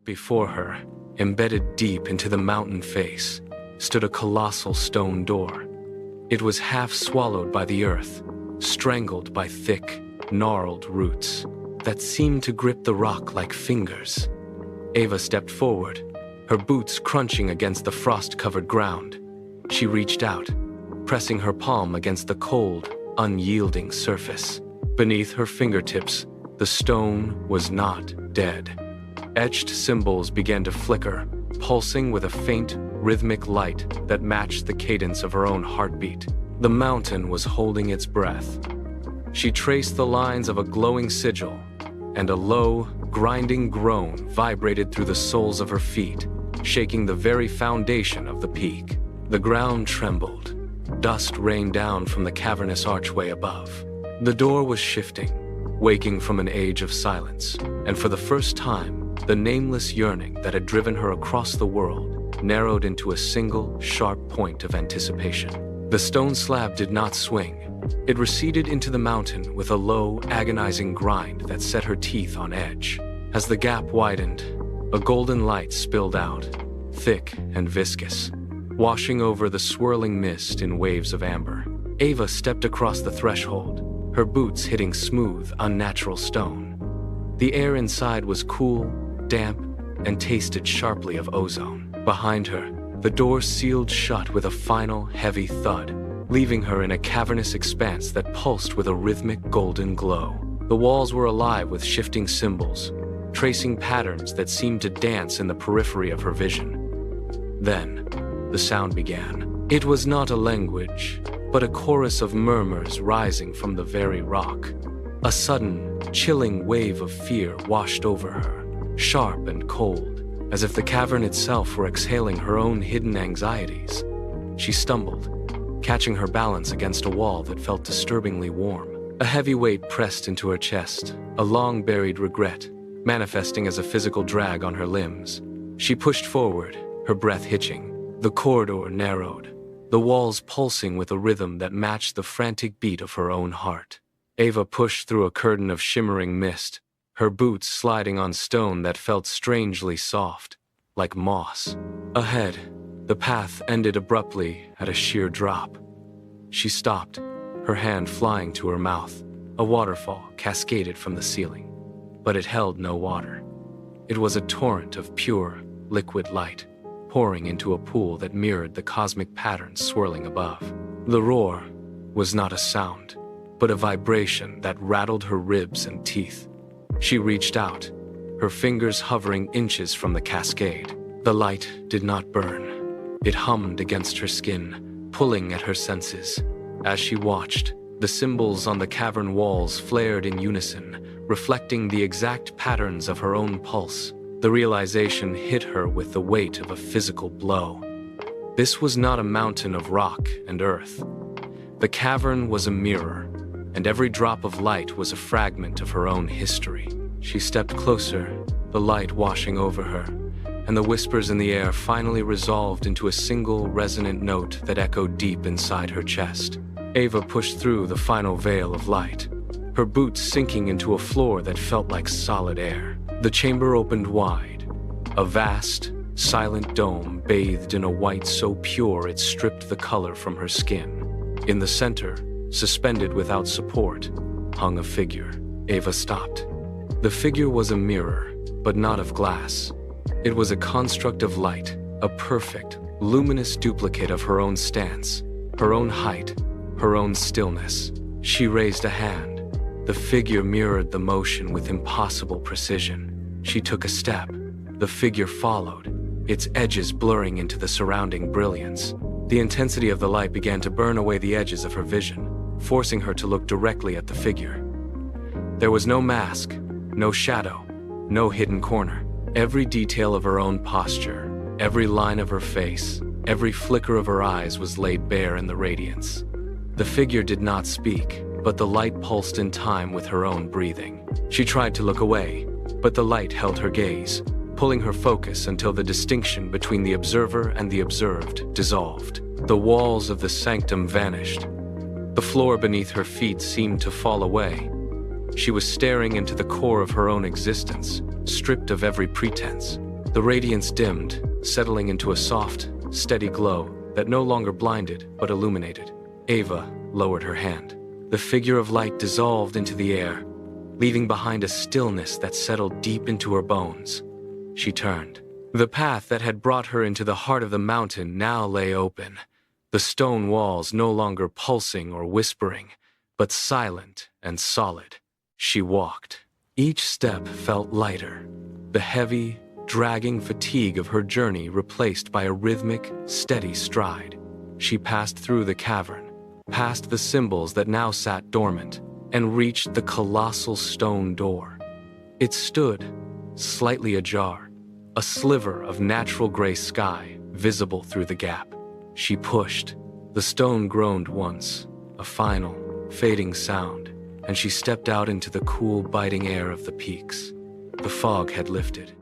Before her, embedded deep into the mountain face, stood a colossal stone door. It was half swallowed by the earth, strangled by thick, gnarled roots that seemed to grip the rock like fingers. Ava stepped forward, her boots crunching against the frost-covered ground. She reached out, pressing her palm against the cold, unyielding surface. Beneath her fingertips, the stone was not dead. Etched symbols began to flicker, pulsing with a faint, rhythmic light that matched the cadence of her own heartbeat. The mountain was holding its breath. She traced the lines of a glowing sigil, and a low, grinding groan vibrated through the soles of her feet, shaking the very foundation of the peak. The ground trembled. Dust rained down from the cavernous archway above. The door was shifting, waking from an age of silence, and for the first time, the nameless yearning that had driven her across the world narrowed into a single, sharp point of anticipation. The stone slab did not swing. It receded into the mountain with a low, agonizing grind that set her teeth on edge. As the gap widened, a golden light spilled out, thick and viscous, washing over the swirling mist in waves of amber. Ava stepped across the threshold, her boots hitting smooth, unnatural stone. The air inside was cool, damp, and tasted sharply of ozone. Behind her, the door sealed shut with a final, heavy thud, leaving her in a cavernous expanse that pulsed with a rhythmic golden glow. The walls were alive with shifting symbols, tracing patterns that seemed to dance in the periphery of her vision. Then, the sound began. It was not a language, but a chorus of murmurs rising from the very rock. A sudden, chilling wave of fear washed over her, sharp and cold, as if the cavern itself were exhaling her own hidden anxieties. She stumbled, catching her balance against a wall that felt disturbingly warm. A heavy weight pressed into her chest, a long-buried regret, manifesting as a physical drag on her limbs. She pushed forward, her breath hitching. The corridor narrowed, the walls pulsing with a rhythm that matched the frantic beat of her own heart. Ava pushed through a curtain of shimmering mist, her boots sliding on stone that felt strangely soft, like moss. Ahead, the path ended abruptly at a sheer drop. She stopped, her hand flying to her mouth. A waterfall cascaded from the ceiling, but it held no water. It was a torrent of pure, liquid light, pouring into a pool that mirrored the cosmic patterns swirling above. The roar was not a sound, but a vibration that rattled her ribs and teeth. She reached out, her fingers hovering inches from the cascade. The light did not burn. It hummed against her skin, pulling at her senses. As she watched, the symbols on the cavern walls flared in unison, reflecting the exact patterns of her own pulse. The realization hit her with the weight of a physical blow. This was not a mountain of rock and earth. The cavern was a mirror, and every drop of light was a fragment of her own history. She stepped closer, the light washing over her, and the whispers in the air finally resolved into a single resonant note that echoed deep inside her chest. Ava pushed through the final veil of light, her boots sinking into a floor that felt like solid air. The chamber opened wide, a vast, silent dome bathed in a white so pure it stripped the color from her skin. In the center, suspended without support, hung a figure. Ava stopped. The figure was a mirror, but not of glass. It was a construct of light, a perfect, luminous duplicate of her own stance, her own height, her own stillness. She raised a hand. The figure mirrored the motion with impossible precision. She took a step. The figure followed, its edges blurring into the surrounding brilliance. The intensity of the light began to burn away the edges of her vision, forcing her to look directly at the figure. There was no mask, no shadow, no hidden corner. Every detail of her own posture, every line of her face, every flicker of her eyes was laid bare in the radiance. The figure did not speak, but the light pulsed in time with her own breathing. She tried to look away, but the light held her gaze, pulling her focus until the distinction between the observer and the observed dissolved. The walls of the sanctum vanished. The floor beneath her feet seemed to fall away. She was staring into the core of her own existence, stripped of every pretense. The radiance dimmed, settling into a soft, steady glow that no longer blinded but illuminated. Ava lowered her hand. The figure of light dissolved into the air, leaving behind a stillness that settled deep into her bones. She turned. The path that had brought her into the heart of the mountain now lay open, the stone walls no longer pulsing or whispering, but silent and solid. She walked. Each step felt lighter, the heavy, dragging fatigue of her journey replaced by a rhythmic, steady stride. She passed through the cavern, past the symbols that now sat dormant, and reached the colossal stone door. It stood, slightly ajar, a sliver of natural gray sky visible through the gap. She pushed. The stone groaned once, a final, fading sound, and she stepped out into the cool, biting air of the peaks. The fog had lifted.